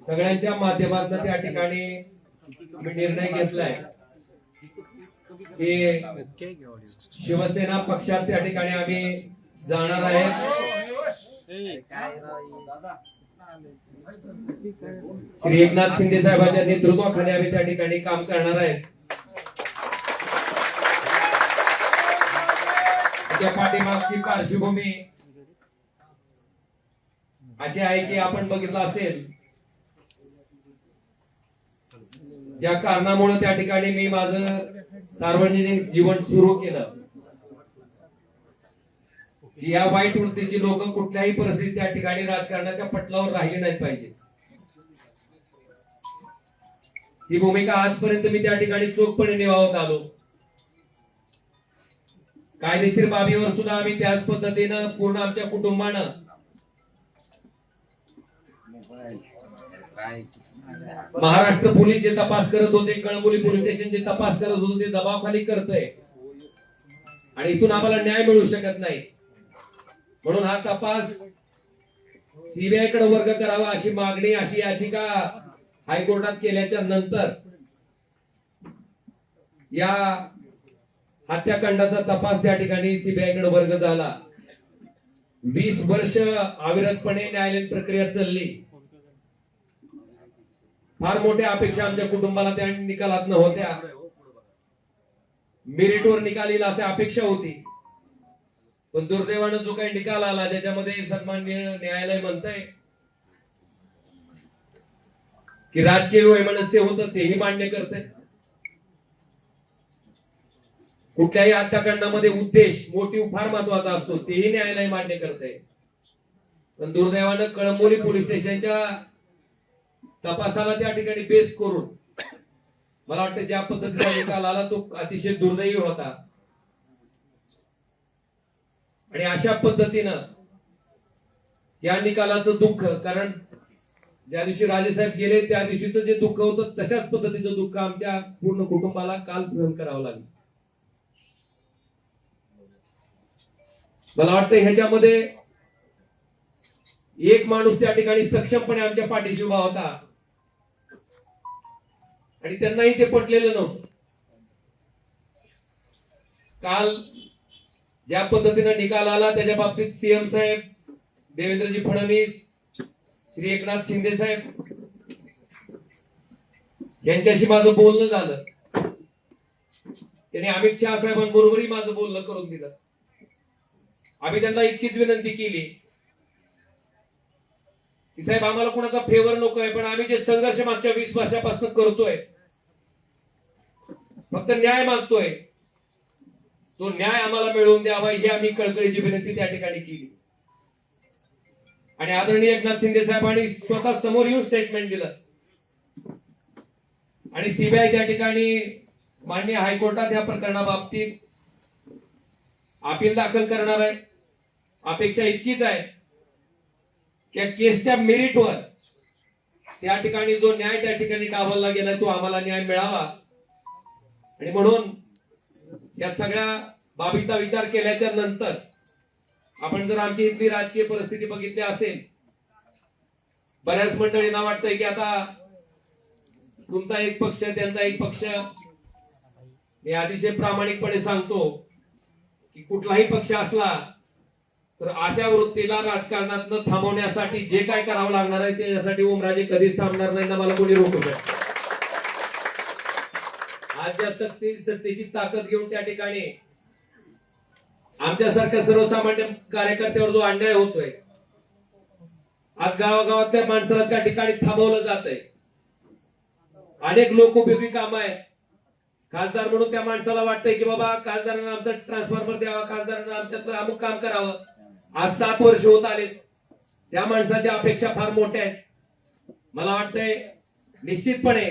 सगळ्यांच्या माध्यमातून त्या ठिकाणी मी निर्णय घेतलाय की शिवसेना पक्षात त्या ठिकाणी आम्ही जाणार आहे। श्री एकनाथ शिंदे साहेबांच्या नेतृत्वाखाली आम्ही त्या ठिकाणी काम करणार आहे। त्या पाठीमागची पार्श्वभूमी अशी आहे की आपण बघितलं असेल ज्या कारणामुळे त्या ठिकाणी मी माझं सार्वजनिक जीवन सुरू केलं, या वाईट वृत्तीची लोक कुठल्याही परिस्थितीत त्या ठिकाणी राजकारणाच्या पटलावर राहिले नाही पाहिजे। ही भूमिका आजपर्यंत मी त्या ठिकाणी चोखपणे निभावत आलो। कायदेशीर बाबीवर सुद्धा आम्ही त्याच पद्धतीनं पूर्ण आमच्या कुटुंबानं महाराष्ट्र पोलीस जे तपास करत होते, कळंबोली पोलीस स्टेशन जे तपास करत होते ते दबावाखाली करतंय आणि इथून आम्हाला न्याय मिळू शकत नाही, म्हणून हा तपास सीबीआय कडे वर्ग करावा अशी मागणी, अशी याचिका हायकोर्टात केल्याच्या नंतर या हत्याकांडाचा तपास त्या ठिकाणी सीबीआय कडे वर्ग झाला। 20 वर्ष अविरतपणे न्यायालयीन प्रक्रिया चालली। फार मोठ्या अपेक्षा आमच्या कुटुंबाला त्या निकालात होत्या, मेरिटवर निकाल येईल अशी अपेक्षा होती, पण दुर्दैवानं जो काही निकाल आला ज्याच्यामध्ये सन्माननीय न्यायालय म्हणतंय की राजकीय वैमनस्य होतं तेही मान्य करते, कुठल्याही हत्याकांडामध्ये उद्देश मोटिव्ह फार महत्वाचा असतो तेही न्यायालय मान्य करते, पण दुर्दैवानं कळंबोली पोलीस स्टेशनच्या तपासाला त्या ठिकाणी बेस करून मला वाटतं ज्या पद्धतीचा निकाल आला तो अतिशय दुर्दैवी होता। आणि अशा पद्धतीनं या निकालाचं दुःख, कारण ज्या दिवशी राजेसाहेब गेले त्या दिवशीचं जे दुःख होतं तशाच पद्धतीचं दुःख आमच्या पूर्ण कुटुंबाला काल सहन करावं लागलं। मला वाटतं ह्याच्यामध्ये एक माणूस त्या ठिकाणी सक्षमपणे आमच्या पाठीशी उभा होता आणि त्यांनाही ते पटलेलं नव्हतं। काल ज्या पद्धतीने निकाल आला त्याच्या बाबतीत सीएम साहेब, देवेंद्रजी फडणवीस, श्री एकनाथ शिंदे साहेब यांच्याशी माझं बोलणं झालं। त्यांनी अमित शहा साहेबांबरोबरही माझं बोलणं करून दिलं। आम्ही त्यांना इतकीच विनंती केली की साहेब आम्हाला कुणाचा फेवर नकोय, पण आम्ही जे संघर्ष मागच्या 20 वर्षापासून करतोय फक्त न्याय मागतोय, तो न्याय आम्हाला मिळवून द्यावा ही आम्ही कळकळीची विनंती त्या ठिकाणी केली। आणि आदरणीय एकनाथ शिंदे साहेबांनी स्वतः समोर येऊन स्टेटमेंट दिलं आणि सीबीआय त्या ठिकाणी माननीय हायकोर्टात या प्रकरणाबाबतीत अपील दाखल करणार आहे। अपेक्षा इतकीच आहे की केसच्या मेरिटवर त्या ठिकाणी जो न्याय त्या ठिकाणी डावलला गेला तो आम्हाला न्याय मिळावा, आणि म्हणून या सगळ्या बाबीचा विचार केल्याच्या नंतर आपण जर आमची इथली राजकीय परिस्थिती बघितली असेल, बऱ्याच मंडळींना वाटतंय की आता तुमचा एक पक्ष त्यांचा एक पक्ष। मी अतिशय प्रामाणिकपणे सांगतो की कुठलाही पक्ष असला तर अशा वृत्तीला राजकारणात थांबवण्यासाठी जे काय करावं लागणार आहे त्याच्यासाठी ओमराजे कधीच थांबणार नाही ना मला कोणी रोखू शकत। आज ज्या सत्तेची ताकद घेऊन त्या ठिकाणी आमच्यासारख्या सर्वसामान्य कार्यकर्त्यावर जो अन्याय होतोय, आज गावागावातल्या माणसाला त्या ठिकाणी थांबवलं जात आहे। अनेक लोकोपयोगी कामं आहेत, खासदार म्हणून त्या माणसाला वाटतंय की बाबा खासदारांना आमचा ट्रान्सफॉर्मर द्यावा, खासदारांना आमच्यातलं अमुक काम करावं। आज 7 वर्ष होत आले, त्या माणसाच्या अपेक्षा फार मोठ्या आहेत। मला वाटतंय निश्चितपणे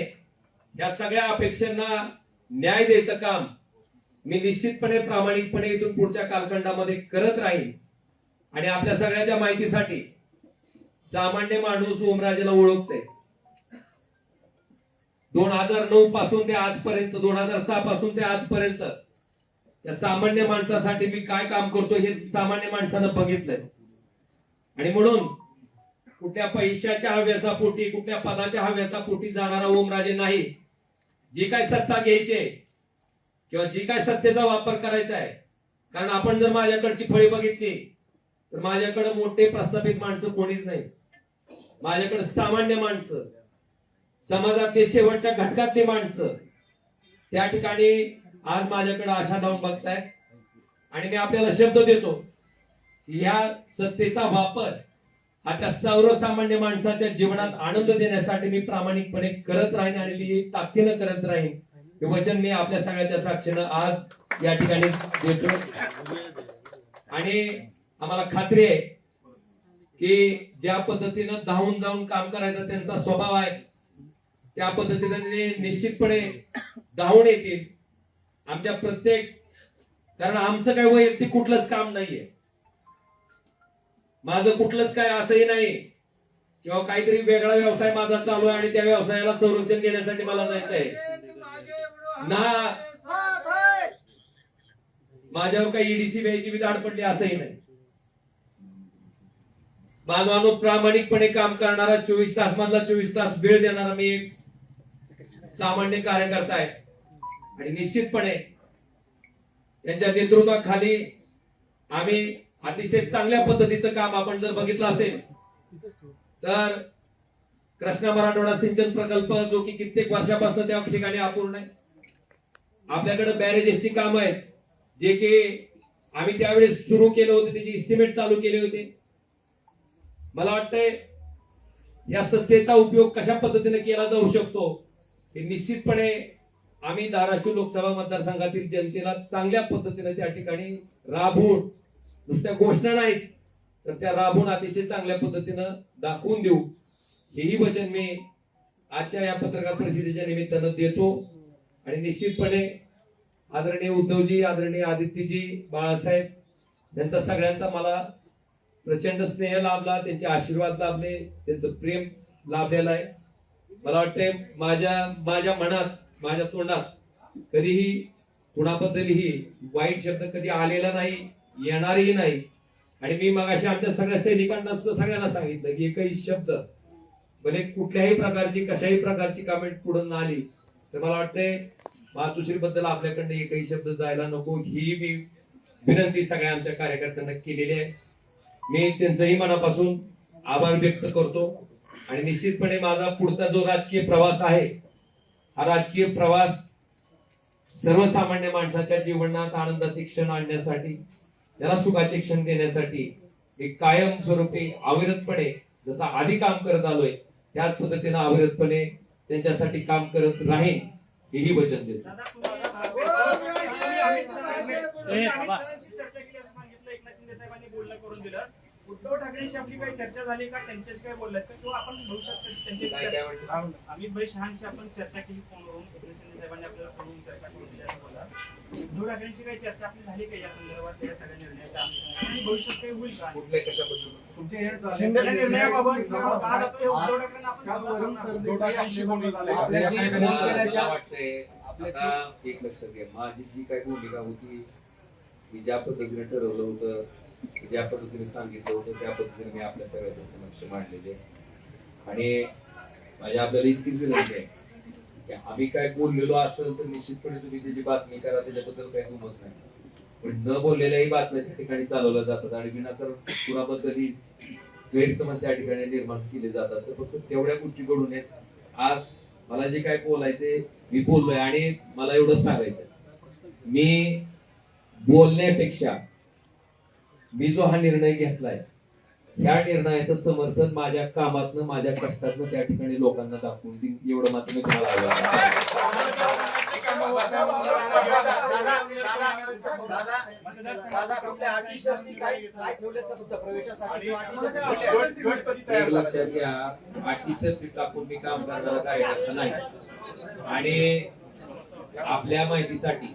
या सगळ्या अपेक्षांना न्याय द्यायचं काम मी निश्चितपणे प्रामाणिकपणे इथून पुढच्या कालखंडामध्ये करत राहील। आणि आपल्या सगळ्याच्या माहितीसाठी सामान्य माणूस ओमराजेला ओळखते। 2009 पासून ते आजपर्यंत, 2006 पासून ते आजपर्यंत या सामान्य माणसासाठी मी काय काम करतो हे सामान्य माणसानं बघितलंय, आणि म्हणून कुठल्या पैशाच्या हव्यासापोटी, कुठल्या पदाच्या हव्यासापोटी जाणारा ओमराजे नाही. जी काय सत्ता घ्यायची आहे किंवा जी काय सत्तेचा वापर करायचा आहे, कारण आपण जर माझ्याकडची फळी बघितली तर माझ्याकडे मोठे प्रस्थापित माणसं कोणीच नाही. माझ्याकडे सामान्य माणसं, समाजातले शेवटच्या घटकातली माणसं त्या ठिकाणी आज माझ्याकडे आशा लावून बघतायत. आणि मी आपल्याला शब्द देतो की या सत्तेचा वापर हा त्या सर्वसामान्य माणसाच्या जीवनात आनंद देण्यासाठी मी प्रामाणिकपणे करत राहीन आणि ताकदीनं करत राहीन. हे वचन मी आपल्या सगळ्याच्या साक्षीनं आज या ठिकाणी देतो. आणि आम्हाला खात्री आहे की ज्या पद्धतीनं धावून जाऊन काम करायचा त्यांचा स्वभाव आहे, त्या पद्धतीने निश्चितपणे धावून येतील आमच्या प्रत्येक, कारण आमचं काही वैयक्तिक कुठलंच काम नाहीये, माझं कुठलंच काय असंही नाही किंवा काहीतरी वेगळा व्यवसाय माझा चालू आहे आणि त्या व्यवसायाला संरक्षण देण्यासाठी मला जायचं आहे ना. माझ्यावर काही ईडीसी व्यायची बी धाड पडली असंही नाही. मानवानो प्रामाणिकपणे काम करणारा, 24 तास मधला 24 तास वेळ देणारा मी एक सामान्य कार्यकर्ता आहे. आणि निश्चितपणे त्यांच्या नेतृत्वाखाली आम्ही अतिशय चांगल्या पद्धतीचं काम, आपण जर बघितलं असेल तर कृष्णा मराठवाडा सिंचन प्रकल्प जो की कित्येक वर्षापासून त्या ठिकाणी अपूर्ण आहे. आपल्याकडे बॅरेजेसची कामं आहेत जे की आम्ही त्यावेळेस सुरू केले होते, त्याची इस्टिमेट चालू केले होते. मला वाटतंय या सत्तेचा उपयोग कशा पद्धतीने केला जाऊ शकतो हे निश्चितपणे आम्ही धाराशिव लोकसभा मतदारसंघातील जनतेला चांगल्या पद्धतीने त्या ठिकाणी राबवून, नुसत्या घोषणा नाहीत तर त्या राबवून अतिशय चांगल्या पद्धतीनं दाखवून देऊ, हेही वचन मी आजच्या या पत्रकार परिषदेच्या निमित्तानं देतो. आणि निश्चितपणे आदरणीय उद्धवजी, आदरणीय आदित्यजी, बाळासाहेब यांचा सगळ्यांचा मला प्रचंड स्नेह लाभला, त्यांचे आशीर्वाद लाभले, त्यांचं प्रेम लाभलेलं आहे. मला वाटतंय माझ्या मनात, माझ्या तोंडात कधीही कुणाबद्दलही वाईट शब्द कधी आलेला नाही, येणारही नाही. आणि मी मगाशी आमच्या सगळ्या सैनिकांना सुद्धा सगळ्यांना सांगितलं की एकही शब्द भले कुठल्याही प्रकारची, कशाही प्रकारची कमेंट पुढे न आली तर मला वाटतंय मातुश्री बद्दल आपल्याकडे एकही शब्द जायला नको, ही मी विनंती सगळ्या आमच्या कार्यकर्त्यांना केलेली आहे. मी त्यांचंही मनापासून आभार व्यक्त करतो. आणि निश्चितपणे माझा पुढचा जो राजकीय प्रवास आहे, हा राजकीय प्रवास सर्वसामान्य माणसाच्या जीवनात आनंदाचे क्षण आणण्यासाठी, त्याला सुखाचे क्षण देण्यासाठी एक कायम स्वरूपी अविरतपणे जसा आधी काम करत आलोय त्याच पद्धतीने अविरतपणे त्यांच्यासाठी काम करत राहीन, हेही वचन देतो. उद्धव ठाकरेंशी आपली काही चर्चा झाली का, त्यांच्याशी काय बोललात का, किंवा आपण भविष्यात त्यांच्या अमित भाई शहांशी आपण चर्चा केली फोनवरून, एकनाथ शिंदे साहेबांनी आपल्याला फोनवरून चर्चा करून बोला, उद्धव ठाकरेंची काही चर्चा आपली झाली का या संदर्भात, या सगळ्या निर्णयाच्या आणि भविष्यात काही होईल का? कुठल्या कशाबद्दल तुमच्या निर्णयाबाबत उद्धव ठाकरेंना आपण एक लक्षात घ्या, माझी जी काही भूमिका होती, मी ज्या पद्धतीने ठरवलं होतं, ज्या पद्धतीने सांगितलं होतं त्या पद्धतीने मी आपल्या सगळ्यांच्या समक्ष मांडलेले. आणि माझी आपल्याला इतकीच विनंती आहे की आम्ही काय बोललेलो असेल तर निश्चितपणे तुम्ही त्याची बातमी करा, त्याच्याबद्दल काही दुमत नाही. पण न बोललेल्याही बातम्या त्या ठिकाणी चालवल्या जातात आणि विनाकारण कुणाबद्दलही गैरसमज त्या ठिकाणी निर्माण केले जातात. तर फक्त तेवढ्या गोष्टी घडून नयेत. आज मला जे काय बोलायचे मी बोललोय आणि मला एवढं सांगायचं, मी बोलण्यापेक्षा मी जो हा निर्णय घेतलाय ह्या निर्णयाचं समर्थन माझ्या कामातनं, माझ्या कष्टातनं त्या ठिकाणी लोकांना दाखवून देईन, एवढं मात्र मी तुम्हाला लक्षात घ्या, अटी टाकून मी काम करणारा कार्यकर्ता नाही. आणि आपल्या माहितीसाठी